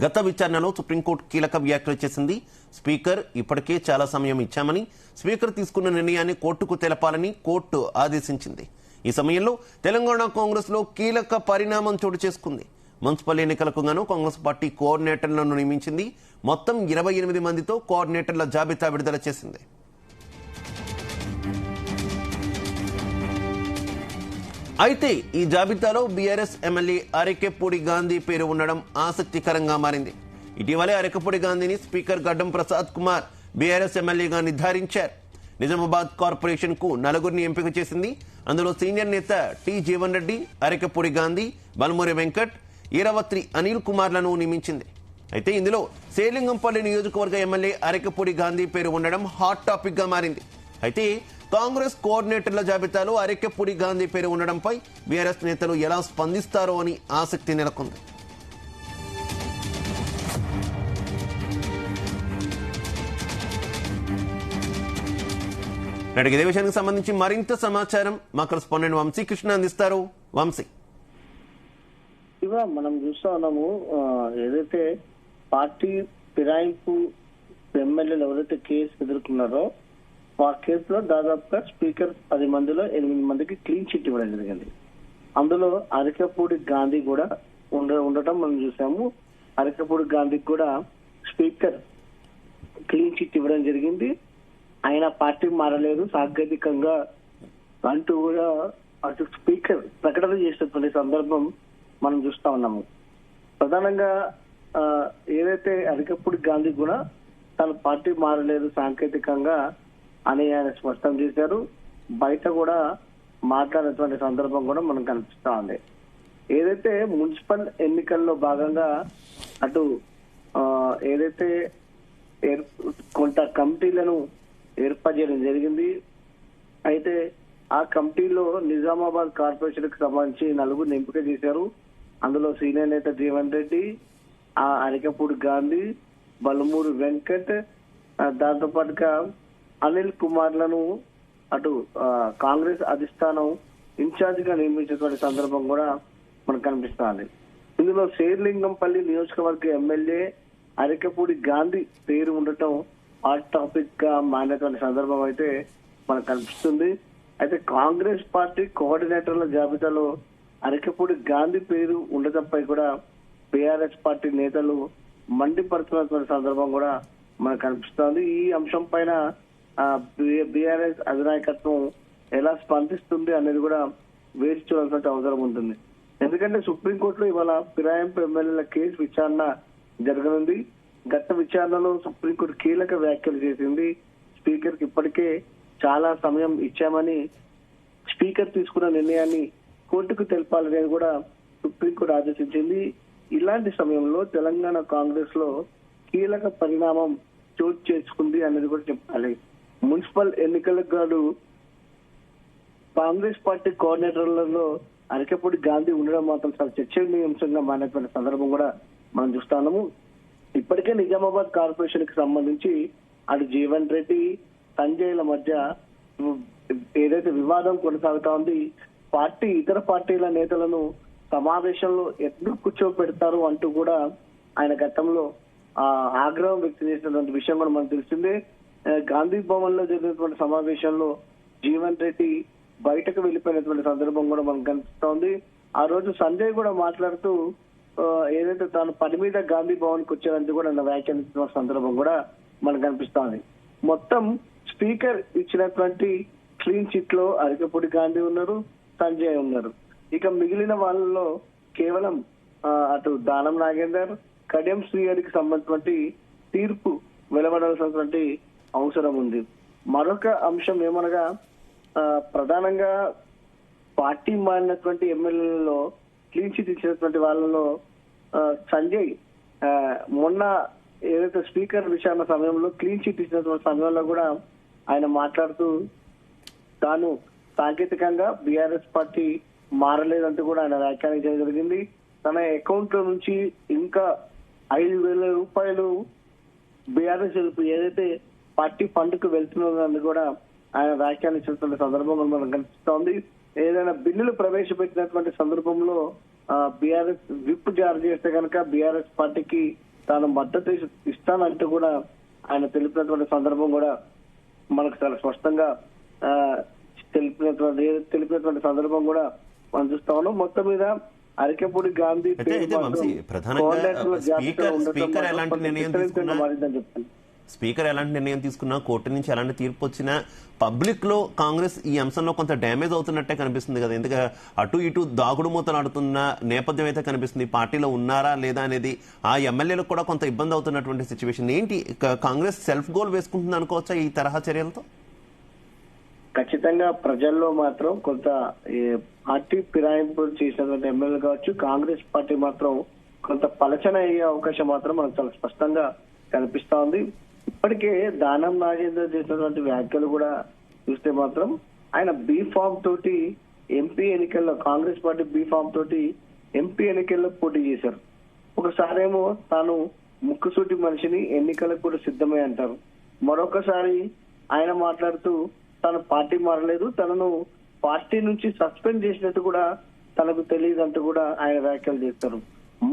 గత విచారణలో సుప్రీంకోర్టు కీలక వ్యాఖ్యలు చేసింది. స్పీకర్ ఇప్పటికే చాలా సమయం ఇచ్చామని, స్పీకర్ తీసుకున్న నిర్ణయాన్ని కోర్టుకు తెలపాలని కోర్టు ఆదేశించింది. ఈ సమయంలో తెలంగాణ కాంగ్రెస్ లో కీలక పరిణామం చోటు చేసుకుంది. మున్సిపల్ ఎన్నికలకు గాను కాంగ్రెస్ పార్టీ కోఆర్డినేటర్లను నియమించింది. మొత్తం 28 మందితో కోఆర్డినేటర్ల జాబితా విడుదల చేసింది. అయితే ఈ జాబితాలో బీఆర్ఎస్ ఎమ్మెల్యే అరెకెపూడి గాంధీ పేరు ఉండడం ఆసక్తికరంగా మారింది. ఇటీవలే అరెకెపూడి గాంధీని స్పీకర్ గడ్డం ప్రసాద్ కుమార్ బీఆర్ఎస్ ఎమ్మెల్యేగా నిర్ధారించారు. నిజామాబాద్ కార్పొరేషన్ కు 4 ఎంపిక చేసింది. అందులో సీనియర్ నేత టి జీవన్ రెడ్డి, అరెకెపూడి గాంధీ, బలమూరి వెంకట్, ఈరవత్రి అనిల్ కుమార్లను నియమించింది. అయితే ఇందులో శేర్లింగంపల్లి నియోజకవర్గ ఎమ్మెల్యే అరెకెపూడి గాంధీ పేరు ఉండడం హాట్ టాపిక్ గా మారింది. అయితే కాంగ్రెస్ కోఆర్డినేటర్ల జాబితాలో అరెకెపూడి గాంధీ పేరు ఉండడంపై బీఆర్ఎస్ నేతలు ఎలా స్పందిస్తారో అని ఆసక్తి నెలకొంది. ఇదే విషయానికి సంబంధించి మరింత సమాచారం మా కరెస్పాండెంట్ వంశీకృష్ణ అందిస్తారు. వంశీ, మనం చూస్తా ఉన్నాము, ఏదైతే పార్టీ ఫిరాయింపు ఎమ్మెల్యేలు ఎవరైతే కేసు ఎదుర్కొన్నారో ఆ కేసులో దాదాపుగా స్పీకర్ 10 మందిలో 8 మందికి క్లీన్ చిట్ ఇవ్వడం జరిగింది. అందులో అరెకెపూడి గాంధీ కూడా ఉండటం మనం చూసాము. అరెకెపూడి గాంధీకి కూడా స్పీకర్ క్లీన్ చిట్ ఇవ్వడం జరిగింది. ఆయన పార్టీ మారలేదు సాంకేతికంగా అంటూ కూడా అటు స్పీకర్ ప్రకటన చేసినటువంటి సందర్భం మనం చూస్తా ఉన్నాము. ప్రధానంగా ఏదైతే అరెకెపూడి గాంధీ కూడా తన పార్టీ మారలేదు సాంకేతికంగా అని ఆయన స్పష్టం చేశారు. బయట కూడా మాట్లాడినటువంటి సందర్భం కూడా మనకు కనిపిస్తా ఉంది. ఏదైతే మున్సిపల్ ఎన్నికల్లో భాగంగా అటు ఏదైతే కొంత కమిటీలను ఏర్పాటు చేయడం జరిగింది. అయితే ఆ కమిటీలో నిజామాబాద్ కార్పొరేషన్ కి సంబంధించి 4 ఎంపిక చేశారు. అందులో సీనియర్ నేత జీవన్ రెడ్డి, అరెకెపూడి గాంధీ, బలమూరి వెంకట్, దాంతో పాటుగా అనిల్ కుమార్లను అటు కాంగ్రెస్ అధిష్టానం ఇన్ఛార్జ్ గా నియమించినటువంటి సందర్భం కూడా మనకు కనిపిస్తుంది. ఇందులో శేర్లింగంపల్లి నియోజకవర్గ ఎమ్మెల్యే అరెకెపూడి గాంధీ పేరు ఉండటం హాట్ టాపిక్ గా మారినటువంటి సందర్భం అయితే మనకు కనిపిస్తుంది. అయితే కాంగ్రెస్ పార్టీ కోఆర్డినేటర్ల జాబితాలో అరెకెపూడి గాంధీ పేరు ఉండటంపై కూడా బీఆర్ఎస్ పార్టీ నేతలు మండిపడుతున్నటువంటి సందర్భం కూడా మనకు కనిపిస్తోంది. ఈ అంశం పైన బీఆర్ఎస్ అధినాయకత్వం ఎలా స్పందిస్తుంది అనేది కూడా వేచి చూడాల్సిన అవసరం ఉంటుంది. ఎందుకంటే సుప్రీంకోర్టులో ఇవాళ ఫిరాయింపు ఎమ్మెల్యేల కేసు విచారణ జరగనుంది. గత విచారణలో సుప్రీంకోర్టు కీలక వ్యాఖ్యలు చేసింది. స్పీకర్ కి ఇప్పటికే చాలా సమయం ఇచ్చామని, స్పీకర్ తీసుకున్న నిర్ణయాన్ని కోర్టుకు తెలపాలనేది కూడా సుప్రీంకోర్టు ఆదేశించింది. ఇలాంటి సమయంలో తెలంగాణ కాంగ్రెస్ లో కీలక పరిణామం చోటు చేసుకుంది అనేది కూడా చెప్పాలి. మున్సిపల్ ఎన్నికలకు గాను కాంగ్రెస్ పార్టీ కోఆర్డినేటర్లలో అరెకెపూడి గాంధీ ఉండడం మాత్రం చాలా చర్చనీయాంశంగా మారినటువంటి సందర్భం కూడా మనం చూస్తున్నాము. ఇప్పటికే నిజామాబాద్ కార్పొరేషన్ కి సంబంధించి అటు జీవన్ రెడ్డి, సంజయ్ల మధ్య ఏదైతే వివాదం కొనసాగుతా ఉంది, ఇతర పార్టీల నేతలను సమావేశంలో ఎప్పుడు కూర్చోబెడతారు అంటూ కూడా ఆయన గతంలో ఆగ్రహం వ్యక్తం చేసినటువంటి విషయం కూడా మనకు తెలిసిందే. గాంధీ భవన్ లో జరిగినటువంటి సమావేశంలో జీవన్ రెడ్డి బయటకు వెళ్లిపోయినటువంటి సందర్భం కూడా మనకు కనిపిస్తోంది. ఆ రోజు సంజయ్ కూడా మాట్లాడుతూ ఏదైతే తాను పని మీద గాంధీ భవన్ కు వచ్చారంటూ కూడా వ్యాఖ్యానిస్తున్న సందర్భం కూడా మనకు కనిపిస్తోంది. మొత్తం స్పీకర్ ఇచ్చినటువంటి క్లీన్ చిట్ లో అరెకెపూడి గాంధీ ఉన్నారు, సంజయ్ ఉన్నారు. ఇక మిగిలిన వాళ్ళలో కేవలం అటు దానం నాగేందర్, కడియం శ్రీహరికి సంబంధించినటువంటి తీర్పు వెలువడాల్సినటువంటి అవసరం ఉంది. మరొక అంశం ఏమనగా ప్రధానంగా పార్టీ మారినటువంటి ఎమ్మెల్యేలలో క్లీన్ చిట్ ఇచ్చినటువంటి వాళ్ళలో సంజయ్ మొన్న ఏదైతే స్పీకర్ విచారణ సమయంలో క్లీన్ చిట్ ఇచ్చినటువంటి సమయంలో కూడా ఆయన మాట్లాడుతూ తాను సాంకేతికంగా బీఆర్ఎస్ పార్టీ మారలేదంటూ కూడా ఆయన వ్యాఖ్యానించడం జరిగింది. తన అకౌంట్ లో నుంచి ఇంకా 5,000 రూపాయలు బీఆర్ఎస్ ఏదైతే పార్టీ ఫండ్ కు వెళ్తున్నదని కూడా ఆయన వ్యాఖ్యానించినటువంటి సందర్భం మనకు కనిపిస్తోంది. ఏదైనా బిల్లులు ప్రవేశపెట్టినటువంటి సందర్భంలో బీఆర్ఎస్ విప్ జారీ చేస్తే కనుక బీఆర్ఎస్ పార్టీకి తాను మద్దతు ఇస్తానంటూ కూడా ఆయన తెలిపినటువంటి సందర్భం కూడా మనకు చాలా స్పష్టంగా ఆ, తెలిపినటువంటి సందర్భం కూడా మనం చూస్తా ఉన్నాం. మొత్తం మీద అరికెపూడి గాంధీ అయితే పేరు వంశీ, మాత్రం ప్రధానంగా కోఆర్డినేటర్ల జాబితాలో ఉండటం స్పీకర్ మాత్రం ఎలాంటి కొంచెం నిర్ణయం విస్తరించగా తీసుకున్నా మారిందని చెప్తాను. స్పీకర్ ఎలాంటి నిర్ణయం తీసుకున్నా, కోర్టు నుంచి ఎలాంటి తీర్పు వచ్చినా పబ్లిక్ లో కాంగ్రెస్ ఈ అంశంలో కొంత డ్యామేజ్ అవుతున్నట్టే కనిపిస్తుంది కదా. ఎందుకంటే అటు ఇటు దాగుడు మూతలు ఆడుతున్న నేపథ్యం అయితే కనిపిస్తుంది. పార్టీలో ఉన్నారా లేదా అనేది ఆ ఎమ్మెల్యేలకు కూడా కొంత ఇబ్బంది అవుతున్నటువంటి సిచ్యువేషన్ ఏంటి? కాంగ్రెస్ సెల్ఫ్ గోల్ వేసుకుంటుంది అనుకోవచ్చా ఈ తరహా చర్యలతో? ఖచ్చితంగా ప్రజల్లో మాత్రం కొంత ఈ పార్టీ ఫిరాయింపు చేసినటువంటి ఎమ్మెల్యేలు కావచ్చు, కాంగ్రెస్ పార్టీ మాత్రం కొంత పలచన అయ్యే అవకాశం మాత్రం మనకు చాలా స్పష్టంగా కనిపిస్తా ఉంది. ఇప్పటికే దానం నాగేందర్ చేసినటువంటి వ్యాఖ్యలు కూడా చూస్తే మాత్రం ఆయన బీ ఫామ్ తోటి ఎంపీ ఎన్నికల్లో, కాంగ్రెస్ పార్టీ బీ ఫామ్ తోటి ఎంపీ ఎన్నికల్లో పోటీ చేశారు. ఒకసారేమో తాను ముక్కుసూటి మనిషిని, ఎన్నికలకు కూడా సిద్ధమే అంటారు. మరొకసారి ఆయన మాట్లాడుతూ తను పార్టీ మారలేదు, తనను పార్టీ నుంచి సస్పెండ్ చేసినట్టు కూడా తనకు తెలియదంటూ కూడా ఆయన వ్యాఖ్యలు చేస్తారు.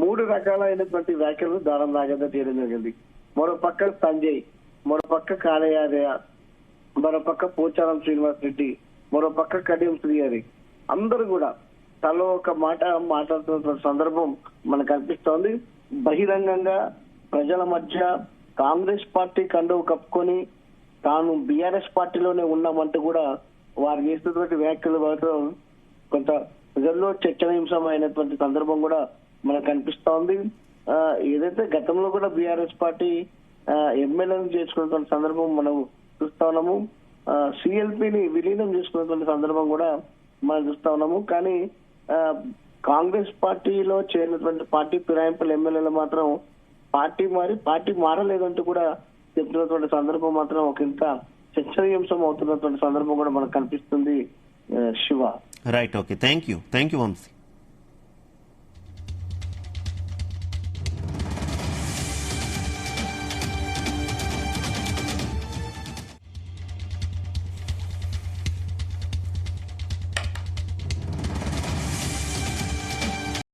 3 రకాలైనటువంటి వ్యాఖ్యలు దానం నాగేందర్ చేయడం జరిగింది. మరో పక్క సంజయ్, మరో పక్క కాళయాదయ, మరో పక్క పోచారం శ్రీనివాస్ రెడ్డి, మరో పక్క కడియం శ్రీహరి, అందరూ కూడా తలో ఒక మాట మాట్లాడుతున్నటువంటి సందర్భం మనకు కనిపిస్తోంది. బహిరంగంగా ప్రజల మధ్య కాంగ్రెస్ పార్టీ కండువు కప్పుకొని తాను బీఆర్ఎస్ పార్టీలోనే ఉన్నామంటూ కూడా వారు చేస్తున్నటువంటి వ్యాఖ్యలు మాత్రం కొంత ప్రజల్లో చర్చనీయాంశం అయినటువంటి సందర్భం కూడా మనకు కనిపిస్తా ఉంది. ఏదైతే గతంలో కూడా బీఆర్ఎస్ పార్టీ ఎమ్మెల్యేలను చేసుకున్నటువంటి సందర్భం మనం చూస్తా ఉన్నాము. సిఎల్పిని విలీనం చేసుకున్నటువంటి సందర్భం కూడా మనం చూస్తా ఉన్నాము. కానీ కాంగ్రెస్ పార్టీలో చేరినటువంటి పార్టీ ఫిరాయింపుల ఎమ్మెల్యేలు మాత్రం పార్టీ మారలేదంటూ కూడా చెప్తున్నటువంటి సందర్భం మాత్రం ఒక ఇంత చర్చనీయాంశం అవుతున్నటువంటి సందర్భం కూడా మనకు కనిపిస్తుంది. Shiva, right, okay, thank you Vamsi.